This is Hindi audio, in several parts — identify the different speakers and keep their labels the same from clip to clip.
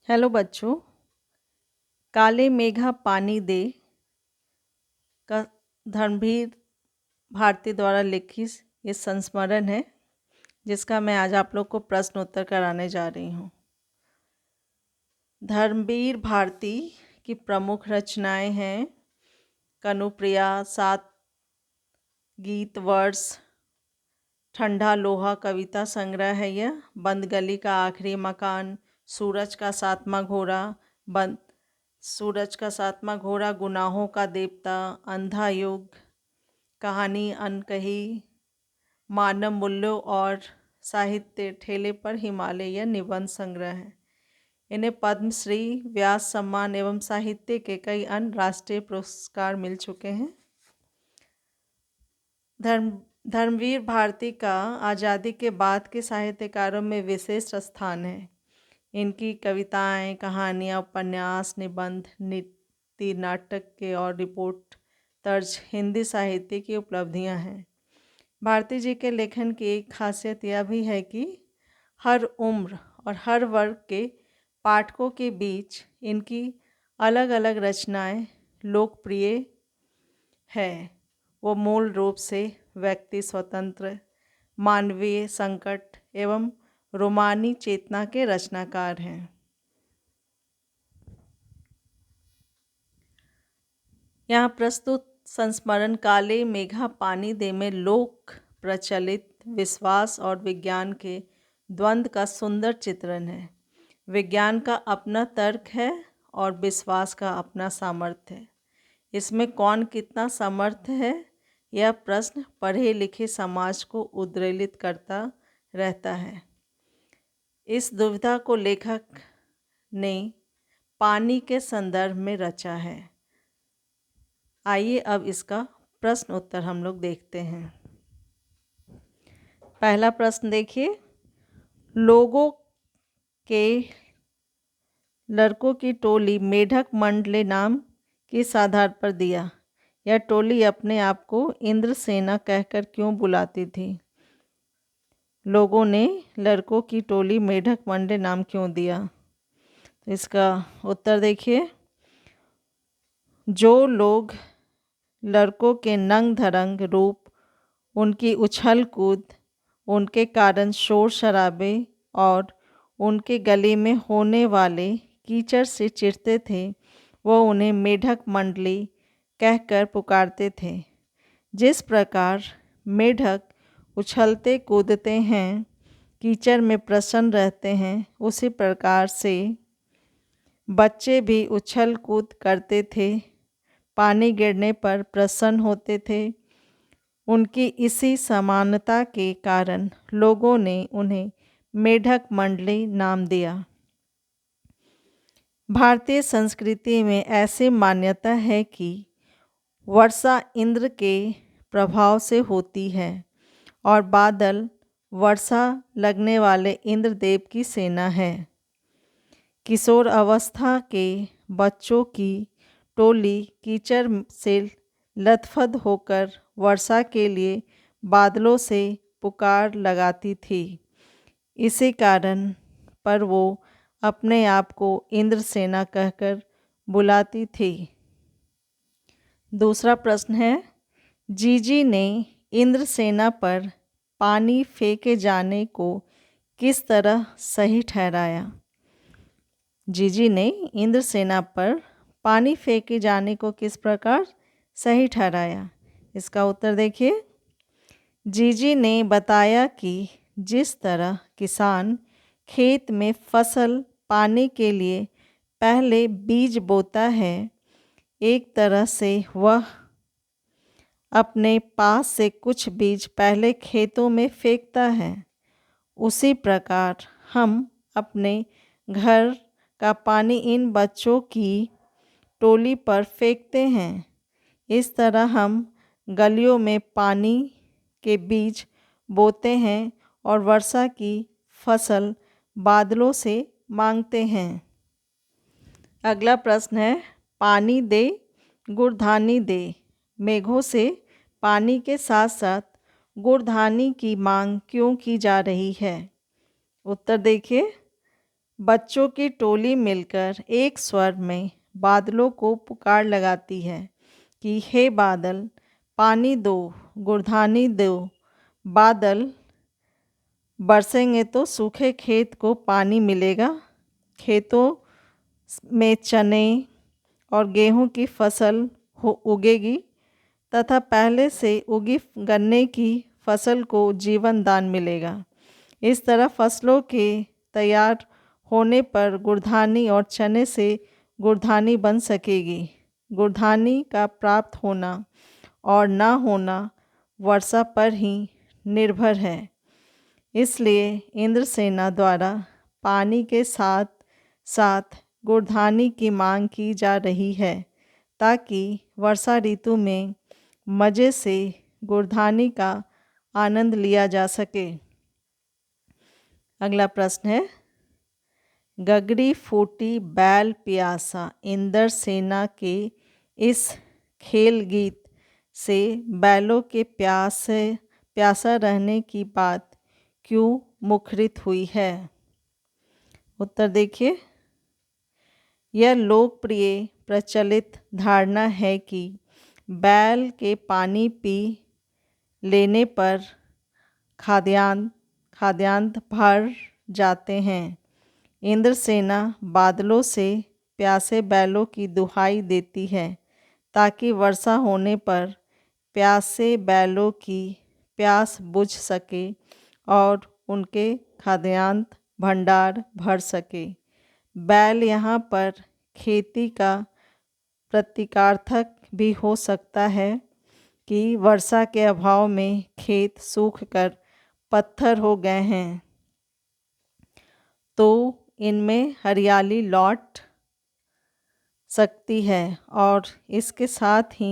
Speaker 1: हेलो बच्चों। काले मेघा पानी दे का धर्मवीर भारती द्वारा लिखित ये संस्मरण है, जिसका मैं आज आप लोग को प्रश्न उत्तर कराने जा रही हूँ। धर्मवीर भारती की प्रमुख रचनाएं हैं कनुप्रिया, सात गीत वर्ष, ठंडा लोहा कविता संग्रह है यह, बंद गली का आखिरी मकान, सूरज का सातवां घोड़ा, बंद सूरज का सातवां घोड़ा, गुनाहों का देवता, अंधा युग, कहानी अनकही, मानव मूल्यों और साहित्य, ठेले पर हिमालय, यह निबंध संग्रह है। इन्हें पद्मश्री, व्यास सम्मान एवं साहित्य के कई अन्य राष्ट्रीय पुरस्कार मिल चुके हैं। धर्मवीर भारती का आज़ादी के बाद के साहित्यकारों में विशेष स्थान है। इनकी कविताएं, कहानियाँ, उपन्यास, निबंध, नीति नाटक के और रिपोर्ट तर्ज हिंदी साहित्य की उपलब्धियां हैं। भारती जी के लेखन की एक खासियत यह भी है कि हर उम्र और हर वर्ग के पाठकों के बीच इनकी अलग अलग रचनाएं लोकप्रिय है। वो मूल रूप से व्यक्ति स्वतंत्र, मानवीय संकट एवं रोमानी चेतना के रचनाकार हैं। यहाँ प्रस्तुत संस्मरण काले मेघा पानी दे में लोक प्रचलित विश्वास और विज्ञान के द्वंद्व का सुंदर चित्रण है। विज्ञान का अपना तर्क है और विश्वास का अपना सामर्थ्य है। इसमें कौन कितना समर्थ है, यह प्रश्न पढ़े लिखे समाज को उद्वेलित करता रहता है। इस दुविधा को लेखक ने पानी के संदर्भ में रचा है। आइए अब इसका प्रश्न उत्तर हम लोग देखते हैं। पहला प्रश्न देखिए, लोगों के लड़कों की टोली मेढक मंडले नाम किस आधार पर दिया? यह टोली अपने आप को इंद्रसेना कहकर क्यों बुलाती थी? लोगों ने लड़कों की टोली मेढक मंडले नाम क्यों दिया? तो इसका उत्तर देखिए, जो लोग लड़कों के नंग धड़ंग रूप, उनकी उछल कूद, उनके कारण शोर शराबे और उनके गले में होने वाले कीचड़ से चिढ़ते थे, वो उन्हें मेढक मंडली कहकर पुकारते थे। जिस प्रकार मेढक उछलते कूदते हैं, कीचड़ में प्रसन्न रहते हैं, उसी प्रकार से बच्चे भी उछल कूद करते थे, पानी गिरने पर प्रसन्न होते थे। उनकी इसी समानता के कारण लोगों ने उन्हें मेढक मंडली नाम दिया। भारतीय संस्कृति में ऐसी मान्यता है कि वर्षा इंद्र के प्रभाव से होती है और बादल वर्षा लगने वाले इंद्रदेव की सेना है। किशोर अवस्था के बच्चों की टोली कीचड़ से लथपथ होकर वर्षा के लिए बादलों से पुकार लगाती थी। इसी कारण पर वो अपने आप को इंद्रसेना कहकर बुलाती थी। दूसरा प्रश्न है, जीजी ने इंद्रसेना पर पानी फेंके जाने को किस तरह सही ठहराया? जीजी ने इंद्रसेना पर पानी फेंके जाने को किस प्रकार सही ठहराया? इसका उत्तर देखिए, जीजी ने बताया कि जिस तरह किसान खेत में फसल पाने के लिए पहले बीज बोता है, एक तरह से वह अपने पास से कुछ बीज पहले खेतों में फेंकता है। उसी प्रकार हम अपने घर का पानी इन बच्चों की टोली पर फेंकते हैं। इस तरह हम गलियों में पानी के बीज बोते हैं और वर्षा की फसल बादलों से मांगते हैं। अगला प्रश्न है, पानी दे गुड़धानी दे, मेघों से पानी के साथ साथ गुड़धानी की मांग क्यों की जा रही है? उत्तर देखिए, बच्चों की टोली मिलकर एक स्वर में बादलों को पुकार लगाती है कि हे बादल, पानी दो, गुड़धानी दो। बादल बरसेंगे तो सूखे खेत को पानी मिलेगा, खेतों में चने और गेहूं की फसल उगेगी तथा पहले से उगी गन्ने की फसल को जीवन दान मिलेगा। इस तरह फसलों के तैयार होने पर गुड़धानी और चने से गुड़धानी बन सकेगी। गुड़धानी का प्राप्त होना और ना होना वर्षा पर ही निर्भर है। इसलिए इंद्रसेना द्वारा पानी के साथ साथ गुड़धानी की मांग की जा रही है ताकि वर्षा ऋतु में मज़े से गुड़धानी का आनंद लिया जा सके। अगला प्रश्न है, गगरी फूटी बैल प्यासा इंद्रसेना के इस खेल गीत से बैलों के प्यासा रहने की बात क्यों मुखरित हुई है? उत्तर देखिए। यह लोकप्रिय प्रचलित धारणा है कि बैल के पानी पी लेने पर खाद्यान्न भर जाते हैं। इंद्रसेना बादलों से प्यासे बैलों की दुहाई देती है ताकि वर्षा होने पर प्यासे बैलों की प्यास बुझ सके और उनके खाद्यान्न भंडार भर सके। बैल यहाँ पर खेती का प्रतीकार्थक भी हो सकता है कि वर्षा के अभाव में खेत सूख कर पत्थर हो गए हैं तो इनमें हरियाली लौट सकती है और इसके साथ ही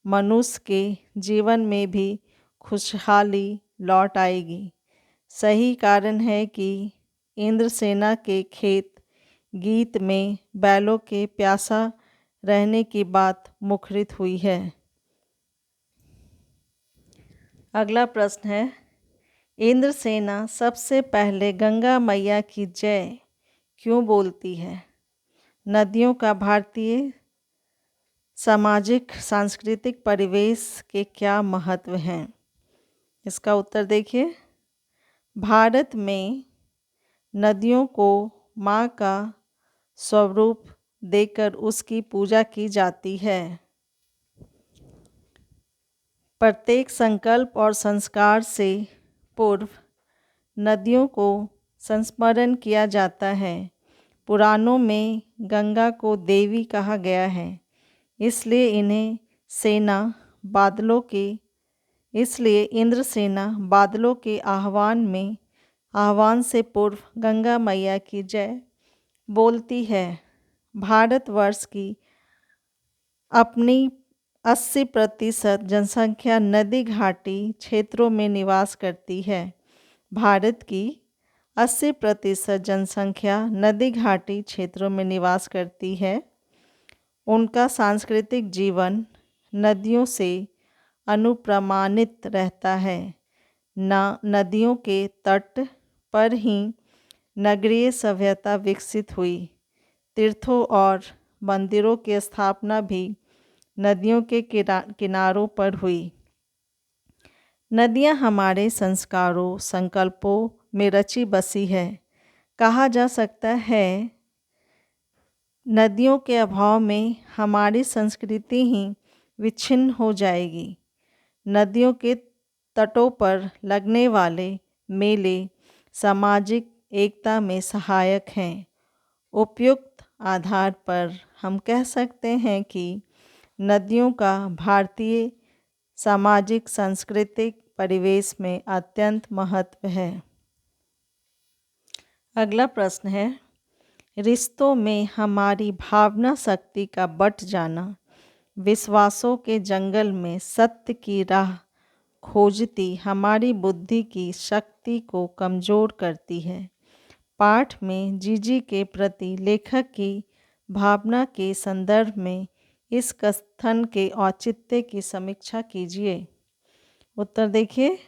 Speaker 1: मनुष्य के जीवन में भी खुशहाली लौट आएगी। सही कारण है कि इंद्रसेना के खेत गीत में बैलों के प्यासा रहने की बात मुखरित हुई है। अगला प्रश्न है, इंद्रसेना सबसे पहले गंगा मैया की जय क्यों बोलती है? नदियों का भारतीय सामाजिक सांस्कृतिक परिवेश के क्या महत्व हैं? इसका उत्तर देखिए। भारत में नदियों को माँ का स्वरूप देकर उसकी पूजा की जाती है। प्रत्येक संकल्प और संस्कार से पूर्व नदियों को संस्मरण किया जाता है। पुराणों में गंगा को देवी कहा गया है, इसलिए इंद्रसेना बादलों के आह्वान से पूर्व गंगा मैया की जय बोलती है। भारतवर्ष की अपनी 80% जनसंख्या नदी घाटी क्षेत्रों में निवास करती है। भारत की 80% जनसंख्या नदी घाटी क्षेत्रों में निवास करती है। उनका सांस्कृतिक जीवन नदियों से अनुप्रमाणित रहता है। नदियों के तट पर ही नगरीय सभ्यता विकसित हुई। तीर्थों और मंदिरों की स्थापना भी नदियों के किनारों पर हुई। नदियाँ हमारे संस्कारों, संकल्पों में रची बसी है। कहा जा सकता है, नदियों के अभाव में हमारी संस्कृति ही विच्छिन्न हो जाएगी। नदियों के तटों पर लगने वाले मेले सामाजिक एकता में सहायक हैं। उपयुक्त आधार पर हम कह सकते हैं कि नदियों का भारतीय सामाजिक सांस्कृतिक परिवेश में अत्यंत महत्व है। अगला प्रश्न है, रिश्तों में हमारी भावना शक्ति का बट जाना विश्वासों के जंगल में सत्य की राह खोजती हमारी बुद्धि की शक्ति को कमज़ोर करती है। पाठ में जीजी के प्रति लेखक की भावना के संदर्भ में इस कथन के औचित्य की समीक्षा कीजिए। उत्तर देखिए।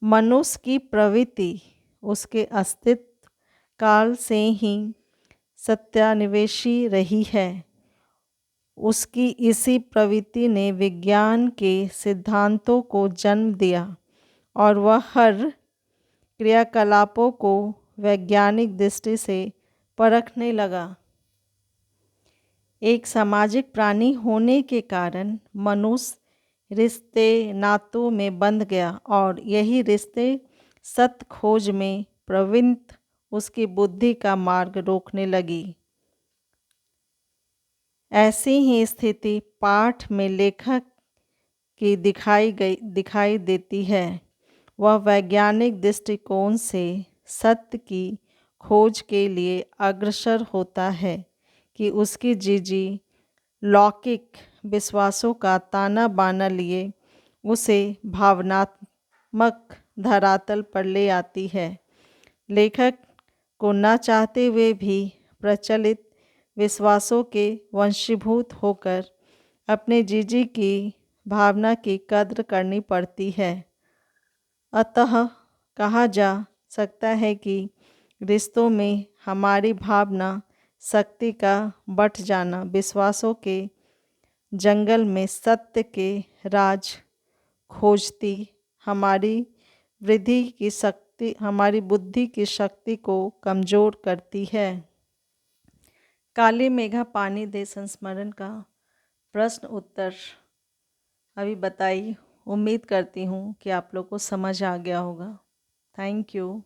Speaker 1: मनुष्य की प्रवृत्ति उसके अस्तित्व काल से ही सत्यान्वेषी रही है। उसकी इसी प्रवृत्ति ने विज्ञान के सिद्धांतों को जन्म दिया और वह हर क्रियाकलापों को वैज्ञानिक दृष्टि से परखने लगा। एक सामाजिक प्राणी होने के कारण मनुष्य रिश्ते नातों में बंध गया और यही रिश्ते सत्य खोज में प्रवृत्त उसकी बुद्धि का मार्ग रोकने लगी। ऐसी ही स्थिति पाठ में लेखक की दिखाई देती है। वह वैज्ञानिक दृष्टिकोण से सत्य की खोज के लिए अग्रसर होता है कि उसकी जीजी लौकिक विश्वासों का ताना बाना लिए उसे भावनात्मक धरातल पर ले आती है। लेखक को न चाहते हुए भी प्रचलित विश्वासों के वंशीभूत होकर अपने जीजी की भावना की कद्र करनी पड़ती है। अतः कहा जा सकता है कि रिश्तों में हमारी भावना शक्ति का बढ़ जाना विश्वासों के जंगल में सत्य के राज खोजती हमारी बुद्धि की शक्ति को कमज़ोर करती है। काली मेघा पानी दे संस्मरण का प्रश्न उत्तर अभी बताई। उम्मीद करती हूँ कि आप लोग को समझ आ गया होगा। Thank you.